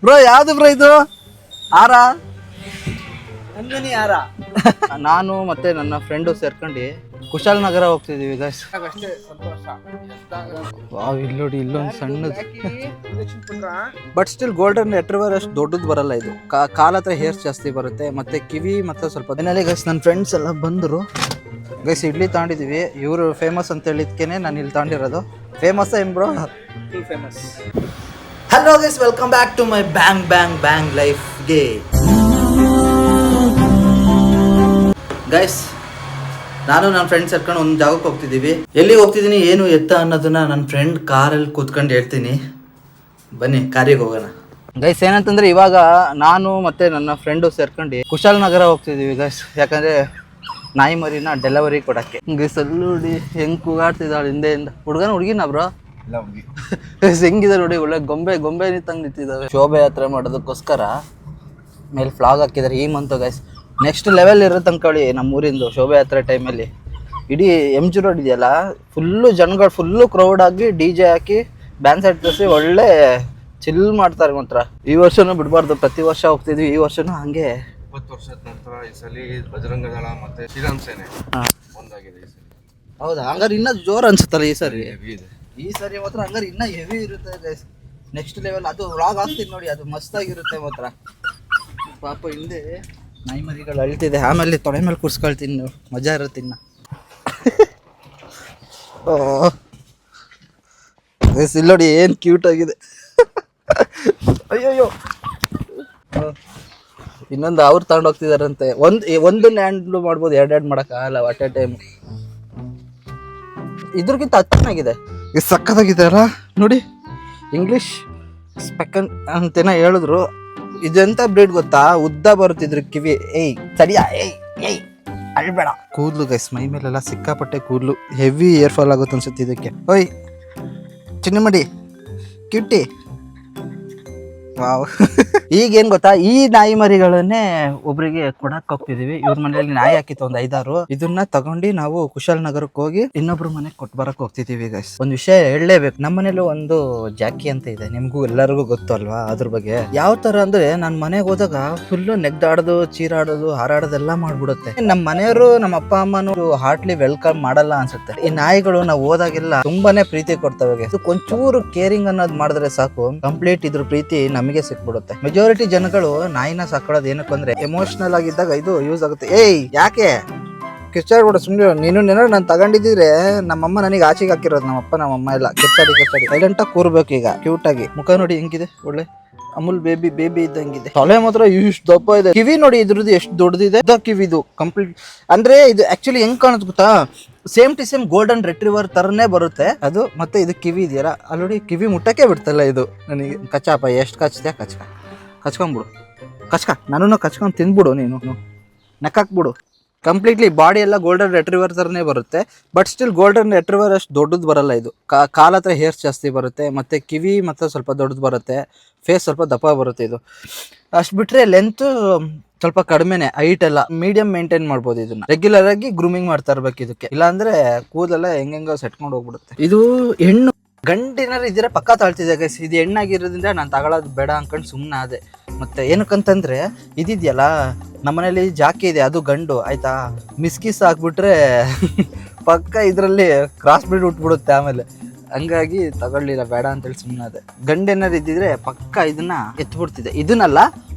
Bro ಯಾವ್ದು bro ಇದು ಆರ ನಂದಿನಿ ಯಾರ ನಾನು ಮತ್ತೆ ನನ್ನ ಫ್ರೆಂಡು ಸೇರ್ಕೊಂಡು ಕುಶಾಲನಗರ ಹೋಗ್ತಿದೀವಿ ಗೈಸ್. ಅಷ್ಟೇ ಸಂತೋಷ. ವಾವ್, ಇಲ್ಲಿ ನೋಡಿ ಇಲ್ಲೊಂದು ಸಣ್ಣದು ಬಟ್ ಸ್ಟಿಲ್ ಗೋಲ್ಡನ್ ರೆಟ್ರಿವರ್ ಅಷ್ಟು ದೊಡ್ಡದು ಬರಲ್ಲ ಇದು. ಕಾಲ ಹತ್ರ ಹೇರ್ಸ್ ಜಾಸ್ತಿ ಬರುತ್ತೆ ಮತ್ತೆ ಕಿವಿ ಮತ್ತೆ ಸ್ವಲ್ಪ ದಿನಲ್ಲಿ ಗೈಸ್. ನನ್ನ ಫ್ರೆಂಡ್ಸ್ ಎಲ್ಲ ಬಂದರು ಗೈಸ್. ಇಡ್ಲಿ ತಗೊಂಡಿದೀವಿ, ಇವರು ಫೇಮಸ್ ಅಂತ ಹೇಳಿದ್ಕೇನೆ ನಾನು ಇಲ್ಲಿ ತಗೊಂಡಿರೋದು. ಫೇಮಸ್ ಏನ್ bro? Famous. Hello guys, welcome back to my bang bang bang ಲೈಫ್ಗೆ ಗೈಸ್. ನಾನು ನನ್ನ ಫ್ರೆಂಡ್ಸ್ ಸೇರ್ಕೊಂಡು ಒಂದು ಜಾಗಕ್ಕೆ ಹೋಗ್ತಿದ್ದೀವಿ. ಎಲ್ಲಿಗೆ ಹೋಗ್ತಿದ್ದೀನಿ ಏನು ಎತ್ತ ಅನ್ನೋದನ್ನ ನನ್ನ ಫ್ರೆಂಡ್ ಕಾರಲ್ಲಿ ಕೂತ್ಕೊಂಡು ಹೇಳ್ತೀನಿ. ಬನ್ನಿ ಕಾರಿಗೆ ಹೋಗೋಣ ಗೈಸ್. ಏನಂತಂದ್ರೆ ಇವಾಗ ನಾನು ಮತ್ತೆ ನನ್ನ ಫ್ರೆಂಡು ಸೇರ್ಕೊಂಡು ಕುಶಾಲನಗರ ಹೋಗ್ತಿದ್ದೀವಿ ಗೈಸ್. ಯಾಕಂದ್ರೆ ನಾಯಿ ಮರಿನ ಡೆಲಿವರಿ ಕೊಡಕ್ಕೆ. ಗೈಸ್ ಅಲ್ಲಿ ನೋಡಿ ಹೆಂಗ್ ಕೂಗಾಡ್ತಿದ್ದಾಳೆ ಹಿಂದೆಯಿಂದ. ಹುಡುಗಿನ ಬ್ರೋ ಹೆಂಗಿದೆ ನೋಡಿ, ಒಳ್ಳೆ ಗೊಂಬೆ ನಿಂತಂಗೆ ನಿಂತಿದ್ದಾವೆ. ಶೋಭೆ ಯಾತ್ರೆ ಮಾಡೋದಕ್ಕೋಸ್ಕರ ಮೇಲೆ ಫ್ಲಾಗ್ ಹಾಕಿದ್ದಾರೆ ಈ ಮಂತು ಗೈಸ್. ನೆಕ್ಸ್ಟ್ ಲೆವೆಲ್ ಇರುತ್ತೆ ಅನ್ಕೊಳ್ಳಿ ನಮ್ಮ ಊರಿಂದು ಶೋಭೆ ಯಾತ್ರೆ ಟೈಮಲ್ಲಿ. ಇಡೀ MG ರೋಡ್ ಇದೆಯಲ್ಲ, ಫುಲ್ಲು ಜನಗಳು, ಫುಲ್ಲು ಕ್ರೌಡ್ ಆಗಿ DJ ಹಾಕಿ ಡ್ಯಾನ್ಸ್ ಆಡ್ತಿಸಿ ಒಳ್ಳೆ ಚಿಲ್ ಮಾಡ್ತಾರೆ ಮಾತ್ರ. ಈ ವರ್ಷನೂ ಬಿಡಬಾರ್ದು, ಪ್ರತಿ ವರ್ಷ ಹೋಗ್ತಿದ್ವಿ. ಈ ವರ್ಷನೂ ಹಂಗೆ 20 ವರ್ಷದ ನಂತರ ಈ ಸಲ ಬಜರಂಗ ದಳ ಮತ್ತೆ ಶ್ರೀರಾಮ್ ಸೇನೆ ಒಂದಾಗಿದೆ ಈ ಸಲ. ಹೌದಾ? ಹಂಗಾರೆ ಇನ್ನೂ ಜೋರು ಅನ್ಸುತ್ತಲ್ಲ ಈ ಸರಿ. ಈ ಸರಿ ಮಾತ್ರ ಹಂಗಾರೆ ಇನ್ನೂ ಹೆವಿ ಇರುತ್ತೆ ಗೈಸ್. Next level. ಅದು ವ್ಲಾಗ್ ಹಾಕ್ತೀನಿ ನೋಡಿ, ಅದು ಮಸ್ತಾಗಿರುತ್ತೆ ಮಾತ್ರ. ಪಾಪ ಹಿಂದೆ ನಾಯಿ ಮರಿಗಳು ಅಳ್ತಿದೆ. ಆಮೇಲೆ ತೊಡೆ ಮೇಲೆ ಕೂರ್ಸ್ಕೊಳ್ತೀನಿ, ಮಜಾ ಇರುತ್ತೆ ಇನ್ನು. ಗೈಸ್ ಇಲ್ಲಿ ನೋಡಿ ಏನು ಕ್ಯೂಟ್ ಆಗಿದೆ. ಅಯ್ಯೋಯ್ಯೋ, ಇನ್ನೊಂದು ಅವ್ರು ತಗೊಂಡು ಹೋಗ್ತಿದಾರಂತೆ. ಒಂದನ್ನ ಹ್ಯಾಂಡ್ಲು ಮಾಡ್ಬೋದು, ಎರಡು ಮಾಡೋಕ್ಕಾಗಲ್ಲ ಅಟ್ ಎ ಟೈಮ್. ಇದ್ರಗಿಂತ ಚೆನ್ನಾಗಿದೆ, ಇದು ಸಕ್ಕತ್ತಾಗಿದೆ ಅಲ್ಲ ನೋಡಿ. ಇಂಗ್ಲೀಷ್ ಸ್ಪೆಕನ್ ಅಂತೇನೋ ಹೇಳಿದ್ರು. ಇದೆಂತ ಬ್ರೀಡ್ ಗೊತ್ತಾ? ಉದ್ದ ಬರುತ್ತಿದ್ರು ಕಿವಿ. ಏಯ್ ಸರಿಯಾ, ಏಯ್ ಅಳ್ಬೇಡ. ಕೂದಲು ಗೈಸ್, ಮೈ ಮೇಲೆಲ್ಲ ಸಿಕ್ಕಾಪಟ್ಟೆ ಕೂದಲು. ಹೆವಿ ಏರ್ ಫಾಲ್ ಆಗುತ್ತೆ ಅನ್ಸುತ್ತೆ ಇದಕ್ಕೆ. ಓಯ್ ಚಿನ್ನ ಮಡಿ ಕ್ಯೂಟಿ. ವಾವ್. ಈಗೇನ್ ಗೊತ್ತಾ, ಈ ನಾಯಿ ಮರಿಗಳನ್ನೇ ಒಬ್ರಿಗೆ ಕೊಡಕ್ ಹೋಗ್ತಿದೀವಿ. ಇವ್ರ ಮನೆಯಲ್ಲಿ ನಾಯಿ ಹಾಕಿತ್ತು ಒಂದು 5-6. ಇದನ್ನ ತಗೊಂಡು ನಾವು ಕುಶಾಲನಗರಕ್ಕೆ ಹೋಗಿ ಇನ್ನೊಬ್ರು ಮನೆಗೆ ಕೊಟ್ಟು ಬರಕ್ ಹೋಗ್ತಿದೀವಿ ಗೈಸ್. ಒಂದು ವಿಷಯ ಹೇಳಲೇಬೇಕು, ನಮ್ಮ ಮನೇಲಿ ಒಂದು ಜಾಕಿ ಅಂತ ಇದೆ, ನಿಮ್ಗೂ ಎಲ್ಲರಿಗೂ ಗೊತ್ತು ಅಲ್ವಾ ಅದ್ರ ಬಗ್ಗೆ. ಯಾವ ತರ ಅಂದ್ರೆ ನಾನು ಮನೆಗೆ ಹೋದಾಗ ಫುಲ್ಲು ನೆಗ್ದಾಡೋದು, ಚೀರಾಡೋದು, ಹಾರಾಡೋದೆಲ್ಲ ಮಾಡ್ಬಿಡುತ್ತೆ. ನಮ್ಮ ಮನೆಯವರು, ನಮ್ಮ ಅಪ್ಪ ಅಮ್ಮನವರು ಹಾರ್ಟ್ಲಿ ವೆಲ್ಕಮ್ ಮಾಡಲ್ಲ ಅನ್ಸುತ್ತೆ. ಈ ನಾಯಿಗಳು ನಾವು ಹೋದಾಗೆಲ್ಲ ತುಂಬಾನೇ ಪ್ರೀತಿ ಕೊಡ್ತವೆ. ಒಂಚೂರು ಕೇರಿಂಗ್ ಅನ್ನೋದು ಮಾಡಿದ್ರೆ ಸಾಕು, ಕಂಪ್ಲೀಟ್ ಇದ್ರ ಪ್ರೀತಿ ನಮಗೆ ಸಿಕ್ಬಿಡುತ್ತೆ. ಮೆಜಾರಿಟಿ ಜನಗಳು ನಾಯಿನ ಸಾಕೊಳ್ಳೋದು ಏನಕ್ಕೆ ಅಂದ್ರೆ ಎಮೋಷನಲ್ ಆಗಿದ್ದಾಗ ಇದು ಯೂಸ್ ಆಗುತ್ತೆ. ಏಯ್ ಯಾಕೆ ಕಿಚ್ಚಾಡ್ಬಿಡು ಸುಮ್ಮನೆ. ನೀನು ನಾನು ತಗೊಂಡಿದ್ರೆ ನಮ್ಮಮ್ಮ ನನಗೆ ಆಚೆಗೆ ಹಾಕಿರೋದು, ನಮ್ಮಪ್ಪ ನಮ್ಮಮ್ಮ ಎಲ್ಲ ಕಿಚ್ಚಾಡಿ ಸೈಲೆಂಟ್ ಆಗಿ ಕೂರ್ಬೇಕು. ಈಗ ಕ್ಯೂಟ್ ಆಗಿ ಮುಖ ನೋಡಿ ಹೆಂಗಿದೆ, ಒಳ್ಳೆ ಅಮೂಲ್ ಬೇಬಿ ಇದ್ದಂಗಿದೆ. ತಲೆ ಮಾತ್ರ ಇಷ್ಟು ದಪ್ಪ ಇದೆ. ಕಿವಿ ನೋಡಿ ಇದ್ರದ್ದು ಎಷ್ಟು ದೊಡ್ಡದಿದೆ. ಕಿವಿದು ಕಂಪ್ಲೀಟ್ ಅಂದ್ರೆ ಇದು ಆಕ್ಚುಲಿ ಹೆಂಗ್ ಕಾಣುತ್ತೆ ಗೊತ್ತಾ, same to same golden retriever ತರನೇ ಬರುತ್ತೆ ಅದು. ಮತ್ತೆ ಇದು ಕಿವಿ ಇದೆಯಲ್ಲ, ಅಲ್ಲಿ ನೋಡಿ ಕಿವಿ ಮುಟ್ಟಕ್ಕೆ ಬಿಡ್ತಲ್ಲ ಇದು ನನಗೆ. ಕಚ್ಚಾಪ ಎಷ್ಟು ಕಚ್ತೆ ಕಚ್ಕೊಂಡ್ಬಿಡು. ನಾನು ಕಚ್ಕೊಂಡು ತಿಂದ್ಬಿಡು, ನೀನು ನೆಕ್ಕಾಕ್ಬಿಡು. ಕಂಪ್ಲೀಟ್ಲಿ ಬಾಡಿ ಎಲ್ಲ ಗೋಲ್ಡನ್ ರೆಟ್ರಿವರ್ ಥರನೇ ಬರುತ್ತೆ. ಬಟ್ ಸ್ಟಿಲ್ ಗೋಲ್ಡನ್ ರೆಟ್ರಿವರ್ ಅಷ್ಟು ದೊಡ್ಡದು ಬರಲ್ಲ ಇದು. ಕಾಲ ಹತ್ರ ಹೇರ್ಸ್ ಜಾಸ್ತಿ ಬರುತ್ತೆ ಮತ್ತು ಕಿವಿ ಮತ್ತು ಸ್ವಲ್ಪ ದೊಡ್ಡದು ಬರುತ್ತೆ. ಫೇಸ್ ಸ್ವಲ್ಪ ದಪ್ಪ ಬರುತ್ತೆ ಇದು. ಅಷ್ಟು ಬಿಟ್ಟರೆ ಲೆಂತ್ ಸ್ವಲ್ಪ ಕಡಿಮೆನೆ. ಹೈಟ್ ಎಲ್ಲ ಮೀಡಿಯಂ ಮೇಂಟೈನ್ ಮಾಡ್ಬೋದು. ಇದನ್ನ ರೆಗ್ಯುಲರ್ ಆಗಿ ಗ್ರೂಮಿಂಗ್ ಮಾಡ್ತಾ ಇರ್ಬೇಕು ಇದಕ್ಕೆ, ಇಲ್ಲಾಂದ್ರೆ ಕೂದಲೆಲ್ಲ ಹೆಂಗೆಂಗೋ ಸೆಟ್ಕೊಂಡು ಹೋಗ್ಬಿಡುತ್ತೆ. ಇದು ಹೆಣ್ಣು. ಗಂಡಿನಾರು ಇದ್ರೆ ಪಕ್ಕ ತಾಳ್ತಿದೆ ಗೈಸ್. ಇದು ಹೆಣ್ಣಾಗಿರೋದ್ರಿಂದ ನಾನು ತಗೊಳ್ಳೋದು ಬೇಡ ಅನ್ಕೊಂಡು ಸುಮ್ಮನೆ ಅದೇ. ಮತ್ತೆ ಏನಕ್ಕಂತಂದ್ರೆ ಇದಿದೆಯಲ್ಲ, ನಮ್ಮನೇಲಿ ಜಾಕಿ ಇದೆ, ಅದು ಗಂಡು ಆಯ್ತಾ. ಮಿಸ್ಕಿಸ್ ಹಾಕ್ಬಿಟ್ರೆ ಪಕ್ಕ ಇದರಲ್ಲಿ ಕ್ರಾಸ್ ಬ್ರೀಡ್ ಉಟ್ಬಿಡುತ್ತೆ ಆಮೇಲೆ. ಹಂಗಾಗಿ ತಗೊಳ್ಳಿಲ್ಲ, ಬೇಡ ಅಂತೇಳಿ ಸುಮ್ಮನೆ ಅದೇ. ಗಂಡೇನಾರು ಇದ್ದಿದ್ರೆ ಪಕ್ಕ ಇದನ್ನ ಎತ್ಬಿಡ್ತಿದೆ. ಇದನ್ನಲ್ಲ,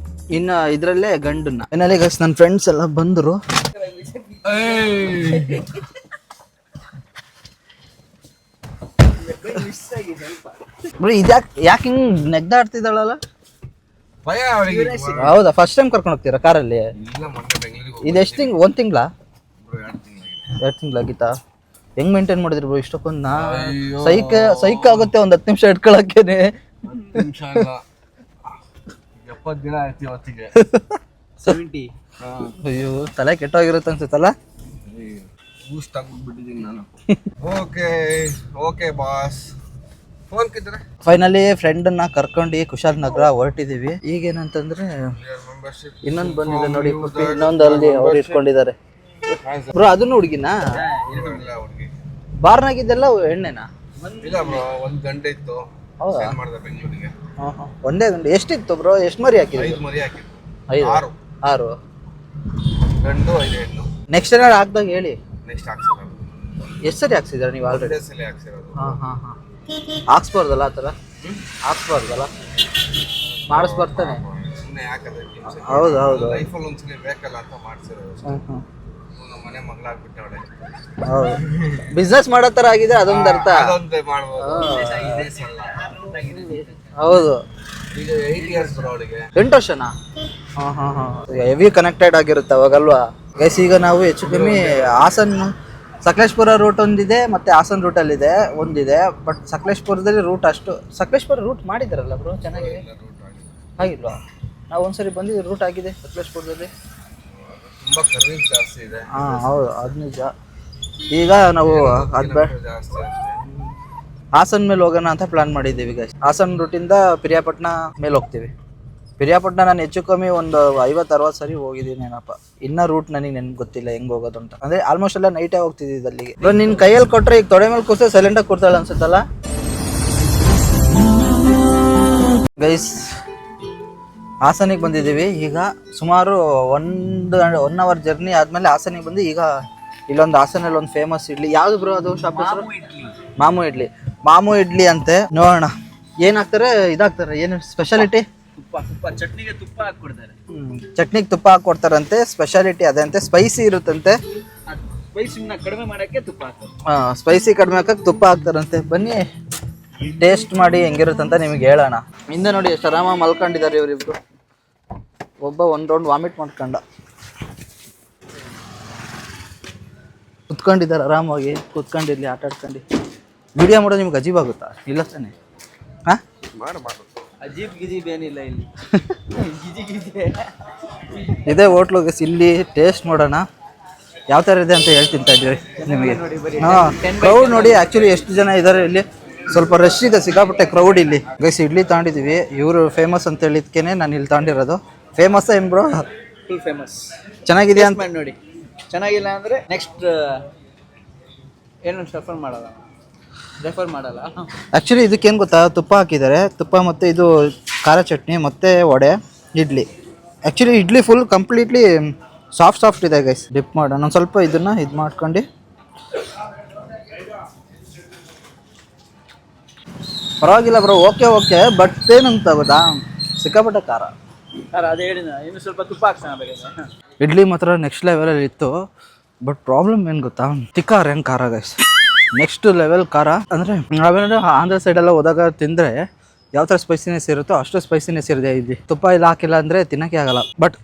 ಇನ್ನು ಇದರಲ್ಲೇ ಗಂಡನ್ನ. ಏನಲ್ಲಿ ಗೈಸ್ ನನ್ನ ಫ್ರೆಂಡ್ಸ್ ಎಲ್ಲ ಬಂದರು. ಯಾಕೆ ಹಿಂಗ್ ನೆಗ್ದಾಡ್ತಿದ್ದಾಳಲ್ಲ? ಹೌದಾ? ಫಸ್ಟ್ ಟೈಮ್ ಕರ್ಕೊಂಡು ಹೋಗ್ತೀರಾ ಕಾರಲ್ಲಿ? ಇದು ಎಷ್ಟು ತಿಂಗ್? 1 ತಿಂಗಳ 2 ತಿಂಗಳಾಗಿತ್ತಾ? ಹೆಂಗ್ ಮೇಂಟೈನ್ ಮಾಡಿದ್ರಿ ಬ್ರೋ ಇಷ್ಟಕ್ಕೊಂದ? ಸೈಕ್ ಆಗುತ್ತೆ ಒಂದು 10 ನಿಮಿಷ ಇಟ್ಕೊಳಕ್ಕೇನೆ. 70 ದಿನ ಆಯ್ತು ಇವತ್ತಿಗೆ. 70. ಅಯ್ಯೋ ತಲೆ ಕೆಟ್ಟೋಗಿರುತ್ತೆ ಅನ್ಸುತ್ತಲ್ಲ. ಬೂಸ್ಟ್ ಆಗ್ಬಿಟ್ಟಿದ್ದೀನಿ ನಾನು. Okay boss. ಫೋನ್ ಕಿದ್ರೆ ಫೈನಲಿ ಫ್ರೆಂಡನ್ನ ಕರ್ಕೊಂಡು ಕುಶಾಲನಗರ ಹೊರಟಿದೀವಿ. ಈಗೇನಂತಂದ್ರೆ ಇನ್ನೊಂದು ಬಂದಿದೆ ನೋಡಿ, ಇನ್ನೊಂದು ಅಲ್ಲಿ ಅವ್ರು ಇಟ್ಕೊಂಡಿದ್ದಾರೆ ಬ್ರೋ. ಅದನ್ನು ಹುಡುಗಿನ ಬಾರ್ನಾಗಿದ್ದೆಲ್ಲ ಎಣ್ಣೆನಾ? ಇಲ್ಲ ಬ್ರೋ, 1 ಗಂಟೆ ಇತ್ತು. ಹೌದಾ? ಸೇಲ್ ಮಾಡಿದೆ ಬೆಂಗಳೂರಿಗೆ. ಒಂದೇ ಗಂಡು ಎಷ್ಟಿತ್ತು ಬ್ರೋ? ಎಷ್ಟು ಮರಿ ಹಾಕಿದ್ರಿ? 5 ಮರಿ ಹಾಕಿದ್ದು. 5 6 6 ಗಂಡು 5 ಹೆಣ್ಣು. ನೆಕ್ಸ್ಟ್ ಏನಾದ್ರು ಹಾಕ್ದಾಗ ಹೇಳಿ. ನೆಕ್ಸ್ಟ್ ಹಾಕ್ಸಿರೋದು. ಎಷ್ಟು ಸರಿ ಹಾಕ್ಸಿದ್ರ ನೀವು ಆಲ್ರೆಡಿ? ಸಲ ಹಾಕ್ಸಿರೋದು. ಹಾಂ ಹಾಕ್ಸ್ಬಾರ್ದಲ್ಲ ಆ ಥರ? ಹಾಕ್ಸ್ಬಾರ್ದಲ್ಲ, ಮಾಡಿಸ್ಬರ್ತಾನೆ. ಸುಮ್ಮನೆ ಯಾಕಂದ್ರೆ ಹೌದು ಲೈಫಲ್ಲಿ ಒಂದ್ಸಲಿ ಬೇಕಲ್ಲ ಅಂತ ಮಾಡ್ಸಿರೋದು. ನಮ್ಮ ಮನೆ ಮಗಳಾಗ್ಬಿಟ್ಟವಳೆ. ಹೌದು, ಬಿಸ್ನೆಸ್ ಮಾಡೋ ಥರ ಆಗಿದೆ ಅದೊಂದು ಅರ್ಥ. ಅದೊಂದೇ ಮಾಡ್ಬೋದು. ಹೌದು, ಈಗ 8 years ಬರೋ ಅವಳಿಗೆ. 8 ವರ್ಷನಾ? ಹೆವಿ ಕನೆಕ್ಟೆಡ್ ಆಗಿರುತ್ತೆ ಅವಾಗಲ್ವಾ ಗೈಸ್. ಈಗ ನಾವು ಹೆಚ್ಚು ಕಮ್ಮಿ ಹಾಸನ್ ಸಕಲೇಶ್ಪುರ ರೂಟ್ ಒಂದಿದೆ, ಮತ್ತೆ ಹಾಸನ್ ರೂಟಲ್ಲಿದೆ ಒಂದಿದೆ. ಬಟ್ ಸಕಲೇಶ್ಪುರದಲ್ಲಿ ರೂಟ್ ಅಷ್ಟು, ಸಕಲೇಶ್ಪುರ ರೂಟ್ ಮಾಡಿದಾರಲ್ಲ ಬ್ರೋ ಚೆನ್ನಾಗಿದೆ. ಆಗಿಲ್ವಾ? ನಾವು ಒಂದ್ಸರಿ ಬಂದಿದ್ದು, ರೂಟ್ ಆಗಿದೆ ಸಕಲೇಶ್ಪುರದಲ್ಲಿ. ತುಂಬಾ ಸರ್ವಿಸ್ ಜಾಸ್ತಿ ಇದೆ. ಹೌದು, ಅದು ನಿಜ. ಈಗ ನಾವು ಅದು ಜಾಸ್ತಿ ಅಷ್ಟೇ. ಹಾಸನ್ ಮೇಲೆ ಹೋಗೋಣ ಅಂತ ಪ್ಲಾನ್ ಮಾಡಿದ್ದೀವಿ ಗೈಸ್. ಹಾಸನ್ ರೂಟಿಂದ ಪಿರಿಯಾಪಟ್ಟಣ ಮೇಲೆ ಹೋಗ್ತೀವಿ. ಪಿರಿಯಾಪಟ್ಟಣ ನಾನು ಹೆಚ್ಚು ಕಮ್ಮಿ ಒಂದು 50-60 ಸರಿ ಹೋಗಿದ್ದೀನಿ ಏನಪ್ಪ. ಇನ್ನೂ ರೂಟ್ ನನಗೆ ನೆನ್ಗೆ ಗೊತ್ತಿಲ್ಲ ಹೆಂಗೆ ಹೋಗೋದು ಅಂತ. ಅಂದರೆ ಆಲ್ಮೋಸ್ಟ್ ಎಲ್ಲ ನೈಟೇ ಹೋಗ್ತಿದ್ದಿದ್ದು ಅಲ್ಲಿಗೆ. ಇವಾಗ ನಿನ್ನ ಕೈಯಲ್ಲಿ ಕೊಟ್ಟರೆ ಈಗ ತೊಡೆ ಮೇಲೆ ಕೂರ್ಸೋ ಸೈಲೆಂಟಾಗಿ ಕೊಡ್ತಾಳೆ ಅನ್ಸುತ್ತಲ್ಲ ಗೈಸ್. ಹಾಸನಿಗೆ ಬಂದಿದ್ದೀವಿ ಈಗ. ಸುಮಾರು 1 ಅವರ್ ಜರ್ನಿ ಆದಮೇಲೆ ಹಾಸನಿಗೆ ಬಂದು ಈಗ ಇಲ್ಲೊಂದು ಹಾಸನಲ್ಲಿ ಒಂದು ಫೇಮಸ್ ಇಡ್ಲಿ. ಯಾವ್ದು ಬ್ರೋ ಅದು ಶಾಪ್ ಹೆಸರು? ಮಾಮು ಇಡ್ಲಿ ಅಂತೆ. ನೋಡೋಣ ಏನು ಹಾಕ್ತಾರೆ, ಇದಾಗ್ತಾರೆ. ಏನು ಸ್ಪೆಷಾಲಿಟಿ? ತುಪ್ಪ ಚಟ್ನಿಗೆ ತುಪ್ಪ ಹಾಕ್ಕೊಡ್ತಾರೆ. ಚಟ್ನಿಗೆ ತುಪ್ಪ ಹಾಕ್ಕೊಡ್ತಾರಂತೆ. ಸ್ಪೆಷಾಲಿಟಿ ಅದಂತೆ. ಸ್ಪೈಸಿ ಇರುತ್ತಂತೆ. ಸ್ಪೈಸಿನ ಕಡಿಮೆ ಮಾಡೋಕ್ಕೆ ತುಪ್ಪ ಹಾಕ್ತಾರೆ. ಸ್ಪೈಸಿ ಕಡಿಮೆ ಹಾಕಕ್ಕೆ ತುಪ್ಪ ಹಾಕ್ತಾರಂತೆ. ಬನ್ನಿ ಟೇಸ್ಟ್ ಮಾಡಿ ಹೆಂಗಿರುತ್ತಂತ ನಿಮಗೆ ಹೇಳೋಣ. ಹಿಂದೆ ನೋಡಿ ಎಷ್ಟು ಆರಾಮಾಗಿ ಮಲ್ಕೊಂಡಿದ್ದಾರೆ ಇವರಿಬ್ರು. ಒಬ್ಬ ಒಂದು ರೌಂಡ್ ವಾಮಿಟ್ ಮಾಡ್ಕೊಂಡ. ಕುತ್ಕೊಂಡಿದ್ದಾರೆ ಆರಾಮಾಗಿ. ಕುತ್ಕೊಂಡಿರ್ಲಿ, ಆಟ ಆಡ್ಕೊಂಡು. ವಿಡಿಯೋ ಮಾಡೋದು ನಿಮ್ಗೆ ಅಜೀಬ್ ಆಗುತ್ತಾ? ಇಲ್ಲ ತಾನೆ? ಹಾಂ, ಅಜೀಬ್ ಗಿಜೀಬ್ ಏನಿಲ್ಲ ಇಲ್ಲಿ. ಇದೇ ಹೋಟ್ಲು ಇಲ್ಲಿ ಟೇಸ್ಟ್ ಮಾಡೋಣ ಯಾವ ಥರ ಇದೆ ಅಂತ ಹೇಳ್ತಿಂತ ಇದ್ದೀವಿ ನಿಮಗೆ. ಕ್ರೌಡ್ ನೋಡಿ ಆ್ಯಕ್ಚುಲಿ ಎಷ್ಟು ಜನ ಇದ್ದಾರೆ ಇಲ್ಲಿ. ಸ್ವಲ್ಪ ರಶ್ ಇದೆ, ಸಿಕ್ಕಾಪಟ್ಟೆ ಕ್ರೌಡ್ ಇಲ್ಲಿ ಗೈಸ್. ಇಡ್ಲಿ ತಗೊಂಡಿದ್ದೀವಿ. ಇವರು ಫೇಮಸ್ ಅಂತ ಹೇಳಿದ್ಕೇನೆ ನಾನು ಇಲ್ಲಿ ತಗೊಂಡಿರೋದು. ಫೇಮಸ್ ಏನು ಬ್ರೋ? Full famous. ಚೆನ್ನಾಗಿದೆ ಅಂತ ಮಾಡಿ ನೋಡಿ. ಚೆನ್ನಾಗಿಲ್ಲ ಅಂದರೆ ನೆಕ್ಸ್ಟ್ ಏನು ರೆಫರ್ ಮಾಡಲ್ಲ. ಆ್ಯಕ್ಚುಲಿ ಇದಕ್ಕೇನು ಗೊತ್ತಾ, ತುಪ್ಪ ಹಾಕಿದ್ದಾರೆ. ತುಪ್ಪ ಮತ್ತು ಇದು ಖಾರ ಚಟ್ನಿ ಮತ್ತು vada, idli. Actually idli full completely soft ಇದೆ ಗೈಸ್. ಡಿಪ್ ಮಾಡೋಣ. ನಾನು ಸ್ವಲ್ಪ ಇದನ್ನು ಇದು ಮಾಡ್ಕೊಂಡು. ಪರವಾಗಿಲ್ಲ ಬ್ರೋ, ಓಕೆ. ಬಟ್ ಏನಂತ ಗೊತ್ತಾ, ಸಿಕ್ಕಾಪಟ್ಟೆ ಖಾರ. ಅದೇ ಹೇಳಿದ, ಇನ್ನು ಸ್ವಲ್ಪ ತುಪ್ಪ ಹಾಕ್ಸೋಣ ಬೇಕಾದ್ರೆ. ಇಡ್ಲಿ ಮಾತ್ರ ನೆಕ್ಸ್ಟ್ ಲೆವೆಲಲ್ಲಿ ಇತ್ತು. ಬಟ್ ಪ್ರಾಬ್ಲಮ್ ಏನು ಗೊತ್ತಾ, ತಿಕ್ಕಾರ ಹೆಂಗೆ ಖಾರ ಗೈಸ್. ನೆಕ್ಸ್ಟ್ ಲೆವೆಲ್ ಖಾರ. ಅಂದರೆ ನಾವೇನಾದ್ರು ಆಂಧ್ರ ಸೈಡೆಲ್ಲ ಹೋದಾಗ ತಿಂದರೆ ಯಾವ ಥರ ಸ್ಪೈಸಿನೆಸ್ ಇರುತ್ತೋ ಅಷ್ಟು ಸ್ಪೈಸಿನೆಸ್ ಇರುತ್ತೆ ಇಲ್ಲಿ. ತುಪ್ಪ ಎಲ್ಲ ಹಾಕಿಲ್ಲ ಅಂದರೆ ತಿನ್ನೋಕ್ಕೆ ಆಗಲ್ಲ. ಬಟ್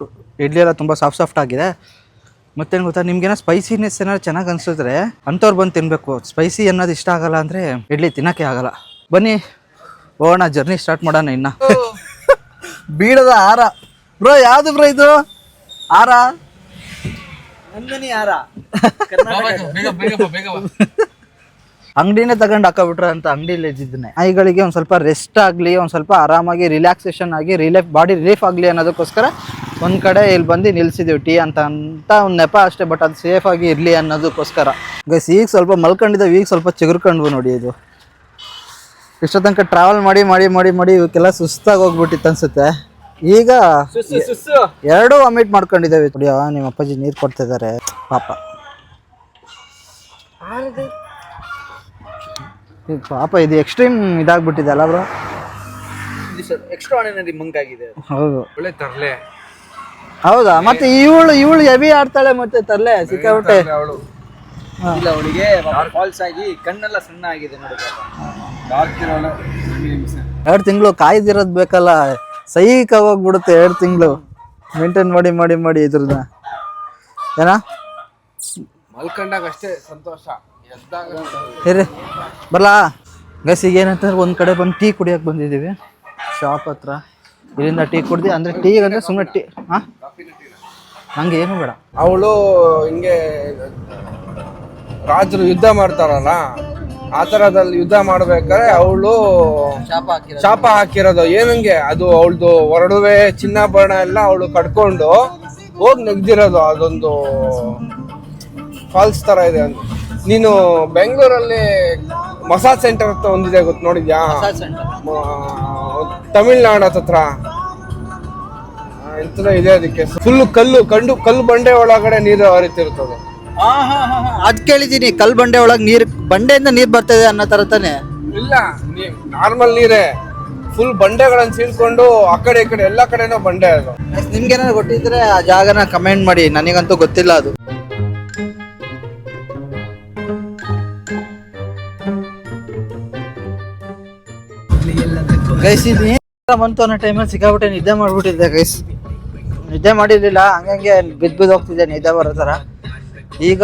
ಇಡ್ಲಿ ಎಲ್ಲ ತುಂಬ ಸಾಫ್ಟ್ ಆಗಿದೆ. ಮತ್ತೇನು ಗೊತ್ತಾ, ನಿಮ್ಗೇನೋ ಸ್ಪೈಸಿನೆಸ್ ಏನಾದ್ರು ಚೆನ್ನಾಗಿ ಅನಿಸಿದ್ರೆ ಅಂಥವ್ರು ಬಂದು ತಿನ್ನಬೇಕು. ಸ್ಪೈಸಿ ಅನ್ನೋದು ಇಷ್ಟ ಆಗಲ್ಲ ಅಂದರೆ ಇಡ್ಲಿ ತಿನ್ನೋಕ್ಕೆ ಆಗಲ್ಲ. ಬನ್ನಿ ಹೋಗೋಣ, ಜರ್ನಿ ಸ್ಟಾರ್ಟ್ ಮಾಡೋಣ. ಇನ್ನು ಬೀಳದ ಹಾರ ಬ್ರೋ. ಯಾವುದು ಬ್ರೋ ಇದು ಹಾರ? ನಂದಿನಿ ಹಾರ. ಅಂಗಡಿನೇ ತಗೊಂಡು ಹಾಕೋಬಿಟ್ರೆ ಅಂತ ಅಂಗಡಿಲಿ ಇದ್ದಿದ್ದನ್ನೇ. ನಾಯಿಗಳಿಗೆ ಒಂದು ಸ್ವಲ್ಪ ರೆಸ್ಟ್ ಆಗಲಿ, ಒಂದು ಸ್ವಲ್ಪ ಆರಾಮಾಗಿ ರಿಲ್ಯಾಕ್ಸೇಷನ್ ಆಗಿ ಬಾಡಿ ರಿಲೀಫ್ ಆಗಲಿ ಅನ್ನೋದಕ್ಕೋಸ್ಕರ ಒಂದು ಕಡೆ ಇಲ್ಲಿ ಬಂದು ನಿಲ್ಸಿದ್ದೀವಿ ಟೀ ಅಂತ ಒಂದು ನೆಪ ಅಷ್ಟೇ. ಬಟ್ ಅದು ಸೇಫಾಗಿ ಇರಲಿ ಅನ್ನೋದಕ್ಕೋಸ್ಕರ ಗೈಸ್. ಈಗ ಸ್ವಲ್ಪ ಮಲ್ಕೊಂಡಿದ್ದಾವೆ, ಈಗ ಸ್ವಲ್ಪ ಚಿಗುರ್ಕೊಂಡ್ವು ನೋಡಿ. ಇದು ಇಷ್ಟ ತನಕ ಟ್ರಾವೆಲ್ ಮಾಡಿ ಇವಕ್ಕೆಲ್ಲ ಸುಸ್ತಾಗಿ ಹೋಗ್ಬಿಟ್ಟಿತ್ತು ಅನ್ಸುತ್ತೆ. ಈಗ 2 ವಾಮಿಟ್ ಮಾಡ್ಕೊಂಡಿದ್ದೇವೆ. ಕುಡಿಯೋ ನಿಮ್ಮ ಅಪ್ಪಾಜಿ ನೀರು ಕೊಡ್ತಾ ಇದ್ದಾರೆ ಪಾಪ. ಪಾಪ ಇದು ಎಕ್ಸ್ಟ್ರೀಮ್ ಇದಾಗ್ಬಿಟ್ಟಿದೆ ಅಲ್ಲ ಬ್ರೋ? Extra ordinary ಮಂಕಾಗಿದೆ. ಹೌದು, ಒಳ್ಳೆ ತರ್ಲೆ. ಹೌದಾ? ಮತ್ತೆ ಇವಳು ಹೆವಿ ಆಡ್ತಾಳೆ ಮತ್ತೆ ತರ್ಲೆ ಸಿಕ್ಕಾಬಿಟ್ಟೆ. ಅವಳು ಇಲ್ಲ, ಅವಳಿಗೆ ಫಾಲ್ಸ್ ಆಗಿ ಕಣ್ಣೆಲ್ಲ ಸಣ್ಣ ಆಗಿದೆ ನೋಡಿ. 2 ತಿಂಗಳು ಕಾಯ್ದಿರೋದು ಬೇಕಲ್ಲ. ಸೈಕ್ ಹೋಗ್ಬಿಡುತ್ತೆ 2 ತಿಂಗಳು ಮೇಂಟೈನ್ ಮಾಡಿ ಇದ್ರನ್ನ. ಏನ ಮಲ್ಕೊಂಡಾಗ ಅಷ್ಟೇ ಸಂತೋಷ. ಹೇರಿ ಬರಲಾ ಗೈಸ್. ಈಗ ಏನಂತಂದ್ರೆ ಒಂದು ಕಡೆ ಬಂದು ಟೀ ಕುಡಿಯೋಕೆ ಬಂದಿದ್ದೀವಿ ಶಾಪ್ ಹತ್ರ. ಇಲ್ಲಿಂದ ಟೀ ಕುಡ್ದು, ಅಂದರೆ ಟೀ ಅಂದರೆ ಸುಮ್ಮನೆ ಟೀ. ಹಾಂ, ನಂಗೆ ಏನು ಬೇಡ. ಅವಳು ಹಿಂಗೆ ರಾಜರು ಯುದ್ಧ ಮಾಡ್ತಾರಲ್ಲ, ಆ ಥರದಲ್ಲಿ ಯುದ್ಧ ಮಾಡ್ಬೇಕಾದ್ರೆ ಅವಳು ಶಾಪ ಹಾಕಿರೋದು. ಏನಂಗೆ ಅದು ಅವಳದು ಹೊರಡುವೆ ಚಿನ್ನಾಭರಣ ಎಲ್ಲ ಅವಳು ಕಟ್ಕೊಂಡು ಹೋಗಿ ನೆಗ್ದಿರೋದು. ಅದೊಂದು ಫಾಲ್ಸ್ ಥರ ಇದೆ ಅಂತ. ನೀನು ಬೆಂಗಳೂರಲ್ಲಿ ಮಸಾಜ್ ಸೆಂಟರ್ ಅಂತ ಒಂದಿದೆ ಗೊತ್ತು, ನೋಡಿದ್ಯಾ? ತಮಿಳ್ನಾಡು ಹತ್ರ ಎಂತ ಇದೆ, ಅದಕ್ಕೆ ಫುಲ್ ಕಲ್ಲು ಬಂಡೆ ಒಳಗಡೆ ನೀರು ಹರಿತಿರ್ತದೆ. ಅದ್ ಕೇಳಿದೀನಿ, ಕಲ್ ಬಂಡೆ ಒಳಗ್ ನೀರ್, ಬಂಡೆಯಿಂದ ನೀರ್ ಬರ್ತದೆ ಅನ್ನೋ ತರ ತಾನೆ? ಇಲ್ಲ, ನಾರ್ಮಲ್ ನೀರೇ, ಫುಲ್ ಬಂಡೆಗಳನ್ನ ಸೀಳ್ಕೊಂಡು ಆ ಕಡೆ ಈ ಕಡೆ ಎಲ್ಲಾ ಕಡೆನೂ ಬಂಡೆ. ಅದು ನಿಮ್ಗೇನಾದ್ರು ಗೊತ್ತಿದ್ರೆ ಆ ಜಾಗನ ಕಮೆಂಟ್ ಮಾಡಿ, ನನಗಂತೂ ಗೊತ್ತಿಲ್ಲ ಅದು. ಗೈಸ್ ಇದು ಬಂತು ಅನ್ನೋ ಟೈಮಲ್ಲಿ ಸಿಕ್ಕಾಬಿಟ್ಟೆ ನಿದ್ದೆ ಮಾಡ್ಬಿಟ್ಟಿದ್ದೆ ಗೈಸ್. ನಿದ್ದೆ ಮಾಡಿರ್ಲಿಲ್ಲ, ಹಂಗಂಗೆ ಬಿದ್ದು ಹೋಗ್ತಿದ್ದೆ ನಿದ್ದೆ ಬರೋ ಥರ. ಈಗ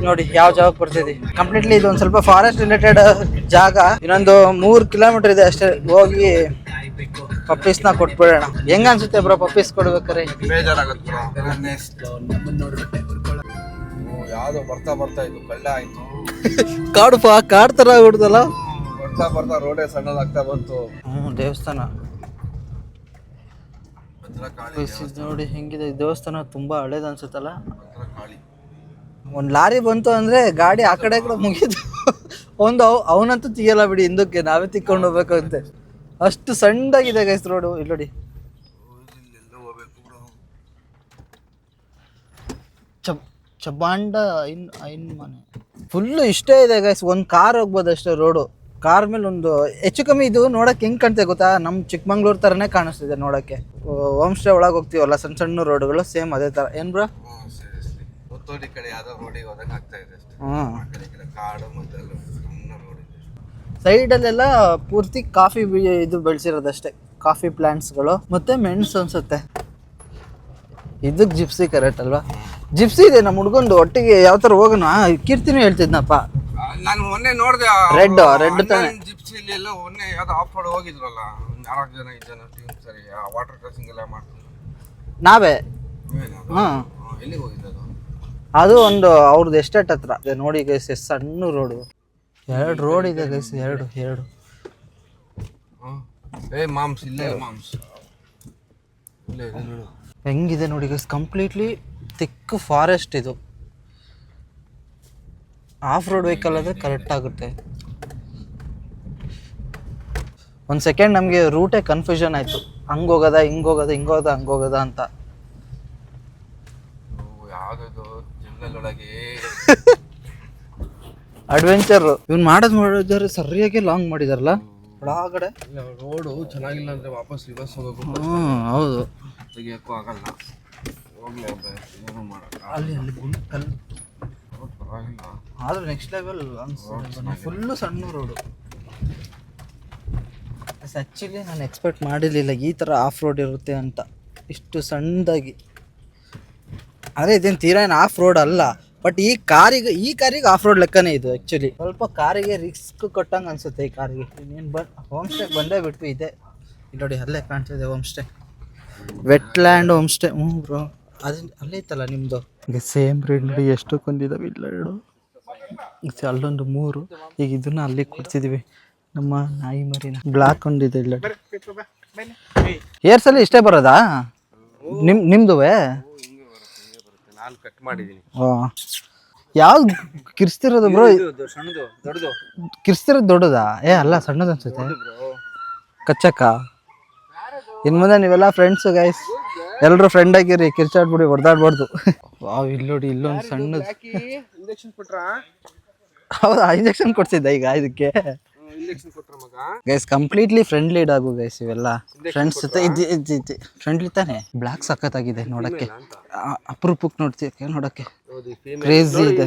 ನೋಡಿ ಯಾವ ಜಾಗಕ್ಕೆ ಬರ್ತಿದ್ವಿ. ಕಂಪ್ಲೀಟ್ಲಿ ಇದು ಒಂದು ಸ್ವಲ್ಪ ಫಾರೆಸ್ಟ್ ರಿಲೇಟೆಡ್ ಜಾಗ. ಇನ್ನೊಂದು 3 ಕಿಲೋಮೀಟರ್ ಇದೆ ಅಷ್ಟೇ, ಹೋಗಿ ಪಪ್ಪೀಸ್ನ ಕೊಟ್ಬಿಡೋಣ. ಹೆಂಗ ಅನ್ಸುತ್ತೆ ಬ್ರೋ ಪಪ್ಪೀಸ್ ಕೊಡ್ಬೇಕಾರೆ? ಬೇಜಾರಾಗತ್ತೆ. ಯಾವ್ದೋ ಬರ್ತಾ ಇದು ಕಳ್ಳ ಆಯ್ತು. ಕಾಡು ತರ ಆಗ್ಬಿಡ್ತಲ್ಲ. ಬರ್ತಾ ರೋಡೇ ಸಣ್ಣದಾಗ್ತಾ ಬಂತು. ದೇವಸ್ಥಾನ ನೋಡಿ ಹೆಂಗಿದೆ ದೇವಸ್ಥಾನ, ತುಂಬಾ ಹಳೇದು ಅನ್ಸುತ್ತಲ್ಲ. ಒಂದ್ ಲಾರಿ ಬಂತು ಅಂದ್ರೆ ಗಾಡಿ ಆ ಕಡೆ ಮುಗಿದು ಅವನಂತೂ తీಯಲ್ಲ ಬಿಡಿ, ಹಿಂದಕ್ಕೆ ನಾವೇ ತಿಕ್ಕೊಂಡು ಹೋಗ್ಬೇಕಂತೆ. ಅಷ್ಟು ಸಣ್ಣದಾಗಿದೆ ಗೈಸ್ ರೋಡು. ಇಲ್ಲಿ ನೋಡಿ, ಚಬಾಂಡ ಐನ್ ಮನೆ ಫುಲ್ ಇಷ್ಟೇ ಇದೆ ಗೈಸ್. ಒಂದ್ ಕಾರ್ ಹೋಗ್ಬೋದು ಅಷ್ಟೇ ರೋಡು. ಕಾರ್ ಮೇಲೆ ಒಂದು ಹೆಚ್ಚು ಕಮ್ಮಿ ಇದು ನೋಡಕ್ಕೆ ಹೆಂಗ್ ಕಾಣ್ತದೆ ಗೊತ್ತಾ, ನಮ್ ಚಿಕ್ಕಮಂಗ್ಳೂರ್ ತರನೇ ಕಾಣಿಸ್ತಿದೆ ನೋಡಕ್ಕೆ. ಹೋಮ್ ಸ್ಟೇ ಒಳಗೆ ಹೋಗ್ತೀವಲ್ಲ, ಸಣ್ಣ ಸಣ್ಣ ರೋಡ್ಗಳು ಸೇಮ್ ಅದೇ ತರ. ಏನ್ ಬ್ರೋ? ಸೈಡಲ್ಲೆಲ್ಲ ಪೂರ್ತಿ ಕಾಫಿ ಇದು ಬೆಳೆಸಿರೋದಷ್ಟೇ, ಕಾಫಿ ಪ್ಲಾಂಟ್ಸ್ಗಳು ಮತ್ತೆ ಮೆಣಸು ಅನ್ಸುತ್ತೆ. ಇದಕ್ ಜಿಪ್ಸಿ ಕರೆಕ್ಟ್ ಅಲ್ವಾ? ಜಿಪ್ಸಿ ಇದೆ ನಮ್ಮ ಹುಡ್ಗೊಂಡು ಒಟ್ಟಿಗೆ ಯಾವ ತರ ಹೋಗೋಣ. ಕೀರ್ತಿನೂ ಹೇಳ್ತಿದ್ನಪ್ಪ, ನಾನು ಮೊನ್ನೆ ನೋಡಿದೆ, ರೆಡ್ ತಾನೆ ಜಿಪ್ಸಿಲಿ ಎಲ್ಲ ಮೊನ್ನೆ ಯಾವ್ದು ಆಫ್ ರೋಡ್ ಹೋಗಿದ್ರಲ್ಲ, 4 ಜನ 5 ಜನ ಟೀಮ್. ಸರಿ, ವಾಟರ್ ಕ್ರಾಸಿಂಗ್ ಎಲ್ಲ ಮಾಡ್ತೀವಿ ನಾವೇ. ಎಲ್ಲಿಗೆ ಹೋಗಿದ್ದು? ಅದು ಒಂದು ಅವ್ರದ್ದು ಎಸ್ಟೇಟ್ ಹತ್ರ ನೋಡಿ ಗೈಸ್. ಸಣ್ಣ ರೋಡು, 2 ರೋಡ್ ಇದೆ ಗೈಸ್, ಎರಡು. ಮಾಮ್ಸ್ ಇಲ್ಲೇ, ಮಾಮ್ಸ್ ಹೆಂಗಿದೆ ನೋಡಿ ಗೈಸ್. ಕಂಪ್ಲೀಟ್ಲಿ ಥಿಕ್ ಫಾರೆಸ್ಟ್ ಇದು. ಆಫ್ ರೋಡ್ ವೆಹಿಕಲ್ ಆದರೆ ಕರೆಕ್ಟ್ ಆಗುತ್ತೆ. ಒಂದು ಸೆಕೆಂಡ್ ನಮಗೆ ರೂಟೇ ಕನ್ಫ್ಯೂಷನ್ ಆಯಿತು, ಹಂಗೋಗೋದ ಹಿಂಗೋಗೋದ ಹಂಗೋಗೋದ ಅಂತ. ಅಡ್ವೆಂಚರ್ ಇವ್ನು ಮಾಡಿದಾರೆ, ಸರಿಯಾಗಿ ಲಾಂಗ್ ಮಾಡಿದಾರಲ್ಲ ಒಳಗಡೆ. ರೋಡು ಚೆನ್ನಾಗಿಲ್ಲ ಅಂದ್ರೆ ವಾಪಸ್ ರಿವರ್ಸ್ ಹೋಗಬೇಕು. ಹೌದು, ತೆಗಿಯಕ್ಕೂ ಆಗಲ್ಲ. ಅಲ್ಲಿ ಆದ್ರೆ ನೆಕ್ಸ್ಟ್ ಲೆವೆಲ್ ಫುಲ್ಲು ಸಣ್ಣ ರೋಡು. ಆ್ಯಕ್ಚುಲಿ ನಾನು ಎಕ್ಸ್ಪೆಕ್ಟ್ ಮಾಡಿರಲಿಲ್ಲ ಈ ಥರ ಆಫ್ ರೋಡ್ ಇರುತ್ತೆ ಅಂತ, ಇಷ್ಟು ಸಣ್ಣದಾಗಿ. ಆದರೆ ಇದೇನು ತೀರಾ ಏನು ಆಫ್ ರೋಡ್ ಅಲ್ಲ, ಬಟ್ ಈ ಕಾರಿಗೆ ಆಫ್ ರೋಡ್ ಲೆಕ್ಕನೇ ಇದು. ಆ್ಯಕ್ಚುಲಿ ಸ್ವಲ್ಪ ಕಾರಿಗೆ ರಿಸ್ಕ್ ಕೊಟ್ಟಂಗೆ ಅನಿಸುತ್ತೆ ಈ ಕಾರಿಗೆ. ಇನ್ನೇನು ಹೋಮ್ ಸ್ಟೇಗೆ ಬಂದೇ ಬಿಟ್ವಿ. ಇದೆ ಇಲ್ಲಿ ನೋಡಿ, ಅಲ್ಲೇ ಕಾಣ್ತಿದೆ home stay, wetland home stay. Bro ಅದು ಅಲ್ಲೇ ಇತ್ತಲ್ಲ ನಿಮ್ಮದು. ಈಗ ಸೇಮ್ ರೇಟ್ ನೋಡಿ ಎಷ್ಟಕ್ಕೊಂದಿದ್ದಾವೆ, ಇಲ್ಲ 2, ಅಲ್ಲೊಂದು 3. ಈಗ ಇದನ್ನ ಅಲ್ಲಿಗೆ ಕೊಡ್ತಿದ್ದೀವಿ, ನಮ್ಮ ನಾಯಿ ಮರಿನ. ಬ್ಲಾಕ್ ಒಂದಿದೆ ಇಲ್ಲ. ಏರ್ಸಲ್ಲಿ ಇಷ್ಟೇ ಬರೋದಾ ನಿಮ್ದುವೆ? ಯಾವ್ದು ಕಿರ್ಸ್ತಿರೋದು ಬ್ರೋ? ಕಿರ್ಸ್ತಿರೋದು ದೊಡ್ಡದಾ? ಅಲ್ಲ, ಸಣ್ಣದು ಅನ್ಸುತ್ತೆ. ಕಚ್ಚಕ್ಕ ಇನ್ನು ಮುಂದೆ ನೀವೆಲ್ಲ ಫ್ರೆಂಡ್ಸು ಗೈಸ್, ಎಲ್ಲರೂ ಫ್ರೆಂಡ್ ಆಗಿರಿ, ಕಿರ್ಚಾಡ್ಬಿಡಿ, ಹೊಡೆದಾಡ್ಬಾರ್ದು. ಇಲ್ಲಿ ನೋಡಿ, ಇಲ್ಲೊಂದು ಸಣ್ಣದು. ಹೌದಾ, ಇಂಜೆಕ್ಷನ್ ಕೊಡ್ಸಿದ್ದ ಈಗ ಇದಕ್ಕೆ? Guys completely friendly dog guys ಇವೆಲ್ಲ. ಫ್ರೆಂಡ್ಸ್ ಜೊತೆ ಫ್ರೆಂಡ್ಲಿ ತಾನೆ. ಬ್ಲಾಕ್ ಸಖತ್ತಾಗಿದೆ ನೋಡಕ್ಕೆ, ಅಪರೂಪಕ್ಕೆ ನೋಡ್ತೀವಿ ನೋಡಕ್ಕೆ. ಕ್ರೇಜಿ ಇದೆ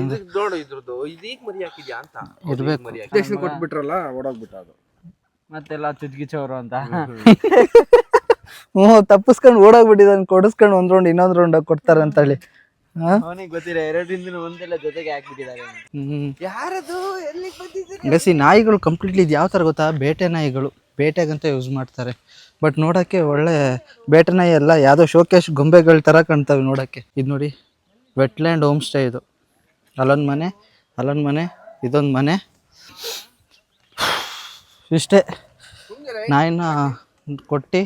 ಇರ್ಬೇಕು. ಇಂಜೆಕ್ಷನ್ ಕೊಟ್ಬಿಟ್ರಲ್ಲ, ಓಡೋಗ್ಬಿಟ್ಟ ಅದು. ಮತ್ತೆಲ್ಲ ಚುಚ್ಗಿಚ್ಚವ್ರು ಅಂತ ತಪ್ಪಿಸ್ಕೊಂಡು ಓಡೋಗ್ಬಿಟ್ಟಿದ್ದಾನೆ. ಕೊಡಿಸ್ಕೊಂಡು ಒಂದ್ ರೌಂಡ್ ಇನ್ನೊಂದ್ ರೌಂಡ್ ಕೊಡ್ತಾರೆ ಅಂತ ಹೇಳಿ. ಅವನಿಗೆ ಗೊತ್ತಿಲ್ಲ, 2 ಒಂದೆಲ್ಲ ಜೊತೆಗೆ ಹಾಕ್ಬಿಟ್ಟಿದ್ದಾರೆ. ಗಸಿ ನಾಯಿಗಳು ಕಂಪ್ಲೀಟ್ಲಿ ಇದು ಯಾವ ಥರ ಗೊತ್ತಾ, ಬೇಟೆ ನಾಯಿಗಳು. ಬೇಟೆಗಂತ ಯೂಸ್ ಮಾಡ್ತಾರೆ, ಬಟ್ ನೋಡೋಕ್ಕೆ ಒಳ್ಳೆ ಬೇಟೆ ನಾಯಿ ಎಲ್ಲ ಯಾವುದೋ ಶೋಕೇಶ್ ಗೊಂಬೆಗಳ ಥರ ಕಾಣ್ತವೆ ನೋಡೋಕ್ಕೆ. ಇದು ನೋಡಿ, ವೆಟ್ಲ್ಯಾಂಡ್ ಹೋಮ್ ಸ್ಟೇ ಇದು. ಅಲ್ಲೊಂದು ಮನೆ, ಇದೊಂದು ಮನೆ. ಇಷ್ಟೇ, ನಾಯಿನ ಕೊಟ್ಟು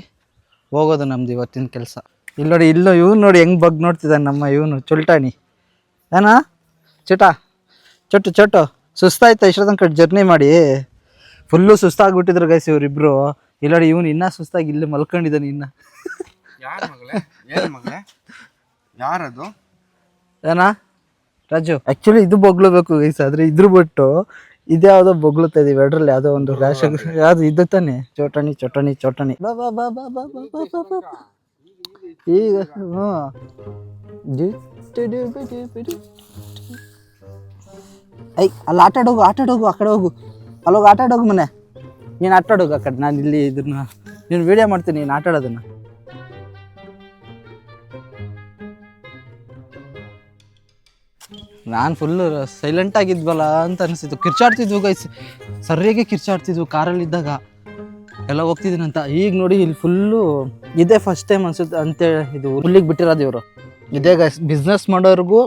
ಹೋಗೋದು ನಮ್ದು ಇವತ್ತಿನ ಕೆಲಸ. ಇಲ್ಲಿ ನೋಡಿ, ಇವನು ನೋಡಿ ಹೆಂಗ್ ಬಗ್ ನೋಡ್ತಿದ್ದಾನೆ ನಮ್ಮ ಇವನು ಚುಲ್ಟಾಣಿ. ಏನಾ ಚೊಟ್ಟು ಸುಸ್ತಾಯ್ತಾ ಇಷ್ಟ ತನಕ ಜರ್ನಿ ಮಾಡಿ ಫುಲ್ಲು ಸುಸ್ತಾಗ್ಬಿಟ್ಟಿದ್ರು ಗೈಸ್ ಇವರಿಬ್ರು. ಇಲ್ಲಾಡಿ ಇವನು ಇನ್ನೂ ಸುಸ್ತಾಗಿ ಇಲ್ಲಿ ಮಲ್ಕೊಂಡಿದ್ದಾನೆ ಇನ್ನ. ಯಾರದು ಏನಾ ರಾಜು? ಆ್ಯಕ್ಚುಲಿ ಇದು ಬೊಗ್ಳಬೇಕು ಗೈಸ್, ಆದರೆ ಇದ್ರ ಬಿಟ್ಟು ಇದ್ಯಾವುದೋ ಬೊಗ್ಳುತ್ತಾ ಇದೀವಿ ಎರಡರಲ್ಲಿ ಯಾವುದೋ ಒಂದು ರ್ಯಾಶ್. ಯಾವುದು ಇದು ತಾನೆ? ಚೋಟಣಿ ಬಾ ಬಾ ಬಾ ಬಾ ಬಾ ಬಾ ಬಾ ಬಾ ಬಾ. ಈಗ ಐ ಅಲ್ಲಿ ಆಟಾಡೋಗು ಆ ಕಡೆ ಹೋಗು, ಅಲ್ಲೋಗಿ ಆಟಾಡೋಗು ಮನೆ. ನೀನು ಆಟಾಡೋಗು ಆ ಕಡೆ, ನಾನು ಇಲ್ಲಿ ಇದನ್ನ ನೀನು ವಿಡಿಯೋ ಮಾಡ್ತೀನಿ ನೀನು ಆಟಾಡೋದನ್ನ. ನಾನು ಫುಲ್ಲು ಸೈಲೆಂಟ್ ಆಗಿದ್ವಲ್ಲ ಅಂತ ಅನಿಸಿತ್ತು. ಕಿರ್ಚಾಡ್ತಿದ್ವು ಗೈಸ್, ಸರಿಯಾಗಿ ಕಿರ್ಚಾಡ್ತಿದ್ವು ಕಾರಲ್ಲಿದ್ದಾಗ ಎಲ್ಲ ಹೋಗ್ತಿದ್ದೀನಂತ. ಈಗ ನೋಡಿ ಇಲ್ಲಿ ಫುಲ್ಲು ಇದೇ ಫಸ್ಟ್ ಟೈಮ್ ಅನ್ಸುತ್ತೆ ಅಂತೇಳಿ ಇದು ಹುಲ್ಲಿಗೆ ಬಿಟ್ಟಿರೋದು ಇವರು. ಇದೇ ಗೈಸ್ ಬಿಸ್ನೆಸ್ ಮಾಡೋರ್ಗೂ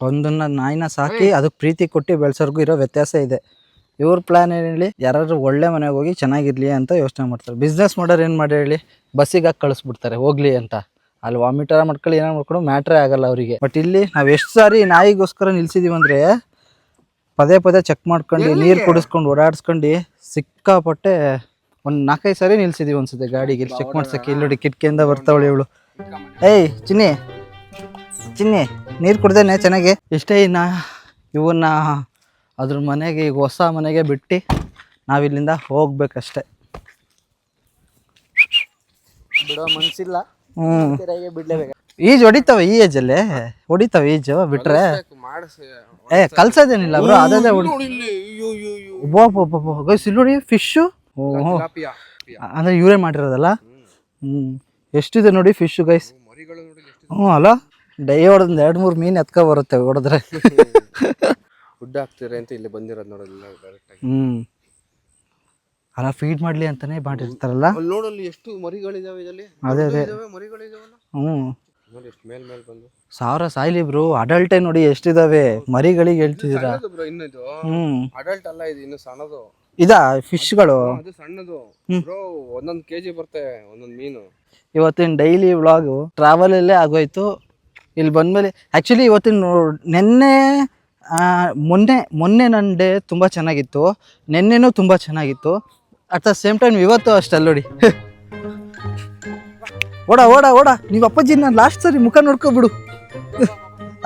ಒಂದನ್ನು ನಾಯಿನ ಸಾಕಿ ಅದಕ್ಕೆ ಪ್ರೀತಿ ಕೊಟ್ಟು ಬೆಳೆಸೋರ್ಗೂ ಇರೋ ವ್ಯತ್ಯಾಸ ಇದೆ. ಇವ್ರ ಪ್ಲ್ಯಾನ್ ಏನು ಹೇಳಿ, ಯಾರಾದ್ರೂ ಒಳ್ಳೆ ಮನೆಗೆ ಹೋಗಿ ಚೆನ್ನಾಗಿರಲಿ ಅಂತ ಯೋಚನೆ ಮಾಡ್ತಾರೆ. ಬಿಸ್ನೆಸ್ ಮಾಡೋರು ಏನು ಮಾಡಿ ಹೇಳಿ, ಬಸ್ಸಿಗೆ ಹಾಕಿ ಕಳಿಸ್ಬಿಡ್ತಾರೆ ಹೋಗ್ಲಿ ಅಂತ. ಅಲ್ಲಿ ವಾಮಿಟರ ಮಾಡ್ಕೊಳ್ಳಿ ಏನೋ ಮಾಡ್ಕೊಂಡು ಮ್ಯಾಟ್ರೇ ಆಗಲ್ಲ ಅವರಿಗೆ. ಬಟ್ ಇಲ್ಲಿ ನಾವು ಎಷ್ಟು ಸಾರಿ ನಾಯಿಗೋಸ್ಕರ ನಿಲ್ಸಿದೀವಿ ಅಂದರೆ ಪದೇ ಚೆಕ್ ಮಾಡ್ಕೊಂಡು ನೀರು ಕುಡಿಸ್ಕೊಂಡು ಓಡಾಡಿಸ್ಕೊಂಡು ಸಿಕ್ಕಾಪಟ್ಟೆ ಒಂದು 4-5 ಸಾರಿ ನಿಲ್ಸಿದೀವಿ ಅನ್ಸುತ್ತೆ ಗಾಡಿಗೆ ಇಲ್ಲಿ ಚೆಕ್ ಮಾಡ್ಸೋಕ್ಕೆ. ಇಲ್ಲಿ ನೋಡಿ ಕಿಟಕಿಯಿಂದ ಬರ್ತಾವಳಿ ಇವಳು. ಏಯ್ ಚಿನ್ನಿ ನೀರು ಕುಡ್ದೇನೆ ಚೆನ್ನಾಗಿ. ಇಷ್ಟೇ ಇವನ್ನ ಅದ್ರ ಮನೆಗೆ, ಈಗ ಹೊಸ ಮನೆಗೆ ಬಿಟ್ಟು ನಾವಿಲ್ಲಿಂದ ಹೋಗ್ಬೇಕಷ್ಟೆ. ಬಿಡೋ ಮನ್ಸಿಲ್ಲ, ಬಿಡ್ಲೇಬೇಕು. ಈಜು ಹೊಡಿತಾವೆ ಈ ಏಜಲ್ಲೇ, ಹೊಡಿತಾವೆ ಈಜು ಬಿಟ್ರೆ. ಕಲ್ಸೋದೇನಿಲ್ಲ ಬ್ರೋ, ಅದೇ ಗೈಸ್ ಇಲ್ಲಿ ನೋಡಿ ಫಿಶ್ಶು. ಅಂದ್ರೆ ಇವರೇ ಮಾಡಿರೋದಲ್ಲ. ಎಷ್ಟಿದೆ ನೋಡಿ ಫಿಶ್ಶು ಗೈಸ್. ಅಲ್ಲ ಡೈ ಹೊಡೆದ್ 2-3 ಮೀನು ಎತ್ಕೊ ಬರುತ್ತೆ ಹೊಡೆದ್ರೆ. ಫುಡ್ ಹಾಕ್ತಿರ ಅಂತ ಇಲ್ಲಿ ಬಂದಿರೋದು ನೋಡೋದಿಲ್ಲ. ಅಲ್ಲ ಫೀಡ್ ಮಾಡ್ಲಿ ಅಂತಾನೆ ಮಾಡಿರ್ತಾರಲ್ಲ. ನೋಡಲ್ಲಿ ಎಷ್ಟು ಮರಿಗಳಿದಾವೆ ಇದರಲ್ಲಿ. ಅದೇ ಮರಿಗಳಿದಾವಲ್ಲ. ನೋಡಿ ಎಷ್ಟು ಮೇಲ್ ಬಂದು 1000 ಸಾಯ್ಲಿ ಬ್ರೋ. ಅಡಲ್ಟೇ ನೋಡಿ ಎಷ್ಟಿದಾವೆ, ಮರಿಗಳಿಗೆ ಹೇಳ್ತಿದ್ದೀರಾ? ಇನ್ನಿದು ಅಡಲ್ಟ್ ಅಲ್ಲ, ಇದು ಇನ್ನು ಸಣ್ಣದು. ಇದಾ ಫಿಶ್ಗಳು? ಅದು ಸಣ್ಣದು ಬ್ರೋ, 1 kg ಬರುತ್ತೆ ಒಂದೊಂದು ಮೀನು. ಇವತ್ತಿನ ಡೈಲಿ ವ್ಲಾಗು ಟ್ರಾವೆಲಲ್ಲೇ ಆಗೋಯ್ತು. ಇಲ್ಲಿ ಬಂದಮೇಲೆ ಆ್ಯಕ್ಚುಲಿ ಇವತ್ತಿನ ಮೊನ್ನೆ ನನ್ನ ಡೇ ತುಂಬ ಚೆನ್ನಾಗಿತ್ತು, ನೆನ್ನೆನೂ ತುಂಬ ಚೆನ್ನಾಗಿತ್ತು. ಅಟ್ ದ ಸೇಮ್ ಟೈಮ್ ಇವತ್ತು ಅಷ್ಟೇ. ನೋಡಿ ಓಡ ನೀವು ಅಪ್ಪಾಜಿನ ಲಾಸ್ಟ್ ಸರಿ ಮುಖ ನೋಡ್ಕೊಬಿಡು.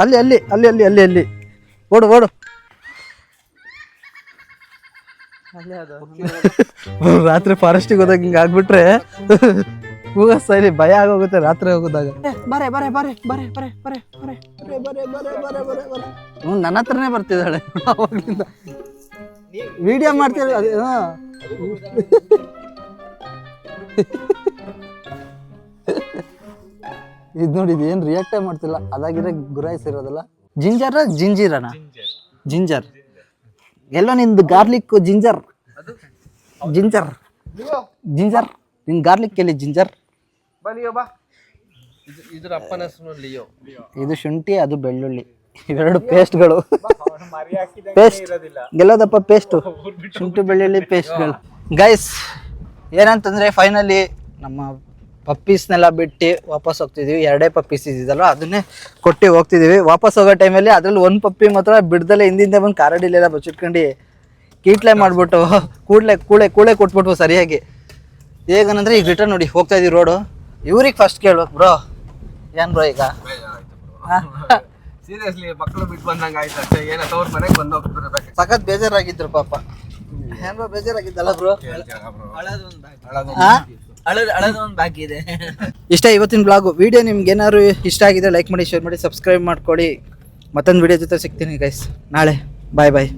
ಅಲ್ಲಿ ಓಡು. ರಾತ್ರಿ ಫಾರೆಸ್ಟಿಗೆ ಹೋದಾಗ ಹಿಂಗೆ ಆಗ್ಬಿಟ್ರೆ ಇಲ್ಲಿ ಭಯ ಆಗೋಗುತ್ತೆ ರಾತ್ರಿ ಹೋಗೋದಾಗ. ನನ್ನ ಹತ್ರನೇ ಬರ್ತಿದ್ದಾಳೆ ಅವಾಗ್ಲಿಂದ. ವಿಡಿಯೋ ಮಾಡ್ತಿದ್ದೆ ಅದೇ. ಇದು ನೋಡಿ, ಇದು ಏನು ರಿಯಾಕ್ಟೇ ಮಾಡ್ತಿಲ್ಲ. ಅದಾಗಿರೋ ಗುರಾಯಿಸಿರೋದಲ್ಲ. ಜಿಂಜರ್ ಎಲ್ಲೋ ನಿಂದು ಗಾರ್ಲಿಕ್ ಜಿಂಜರ್ ನಿನ್ ಗಾರ್ಲಿಕ್ ಎಲ್ಲಿ ಜಿಂಜರ್? ಇದ್ರ ಅಪ್ಪನ ಹೆಸರು ಲಿಯೋ. ಇದು ಶುಂಠಿ, ಅದು ಬೆಳ್ಳುಳ್ಳಿ, ಇವೆರಡು ಪೇಸ್ಟ್ಗಳು. ಪೇಸ್ಟ್ ಗೆಲ್ಲೋದಪ್ಪ ಪೇಸ್ಟು, ಶುಂಠಿ ಬೆಳ್ಳುಳ್ಳಿ ಪೇಸ್ಟ್ಗಳು. ಗೈಸ್ ಏನಂತಂದರೆ ಫೈನಲಿ ನಮ್ಮ ಪಪ್ಪೀಸ್ನೆಲ್ಲ ಬಿಟ್ಟು ವಾಪಸ್ ಹೋಗ್ತಿದ್ದೀವಿ. 2 ಪಪ್ಪೀಸ್ ಇದ್ದಿದ್ದಲ್ಲ, ಅದನ್ನೇ ಕೊಟ್ಟು ಹೋಗ್ತಿದ್ದೀವಿ. ವಾಪಸ್ ಹೋಗೋ ಟೈಮಲ್ಲಿ ಅದರಲ್ಲಿ 1 ಪಪ್ಪಿ ಮಾತ್ರ ಬಿಡ್ದಲ್ಲೇ ಹಿಂದಿಂದ ಬಂದು ಕಾರಡಿಲೆಲ್ಲ ಬಚ್ಚಿಟ್ಕೊಂಡು ಕೀಟ್ಲೆ ಮಾಡಿಬಿಟ್ಟು ಕೂಳೆ ಕೊಟ್ಬಿಟ್ವು ಸರಿಯಾಗಿ. ಹೇಗಂದ್ರೆ ಈಗ ರಿಟರ್ನ್ ನೋಡಿ ಹೋಗ್ತಾ ಇದೀವಿ ರೋಡು. ಇವ್ರಿಗೆ ಫಸ್ಟ್ ಕೇಳ್ಬೇಕು ಬ್ರೋ, ಏನು ಬ್ರೋ ಈಗ ಸೀರಿಯಸ್ಲಿ ಮಕ್ಕಳು ಬಿಟ್ಟು ಬಂದಂಗೆ ಆಯ್ತು ಅಷ್ಟೇ. ಏನೋ ಅವ್ರ ಮನೆಗೆ ಬಂದು ಹೋಗ್ತಿರ್ಬೇಕು. ಸಖತ್ ಬೇಜಾರಾಗಿದ್ರು ಪಾಪ. ಏನ್ರೋ ಬೇಜಾರಾಗಿದ್ದಲ್ಲ ಬ್ರೋ? ಹಳದೊಂದು ಬಾಕಿ ಇದೆ. ಇಷ್ಟ ಇವತ್ತಿನ ಬ್ಲಾಗು. ವಿಡಿಯೋ ನಿಮ್ಗೆ ಏನಾದ್ರು ಇಷ್ಟ ಆಗಿದೆ ಲೈಕ್ ಮಾಡಿ, ಶೇರ್ ಮಾಡಿ, ಸಬ್ಸ್ಕ್ರೈಬ್ ಮಾಡ್ಕೊಳ್ಳಿ. ಮತ್ತೊಂದು ವಿಡಿಯೋ ಜೊತೆ ಸಿಗ್ತೀನಿ ಗೈಸ್ ನಾಳೆ. ಬಾಯ್.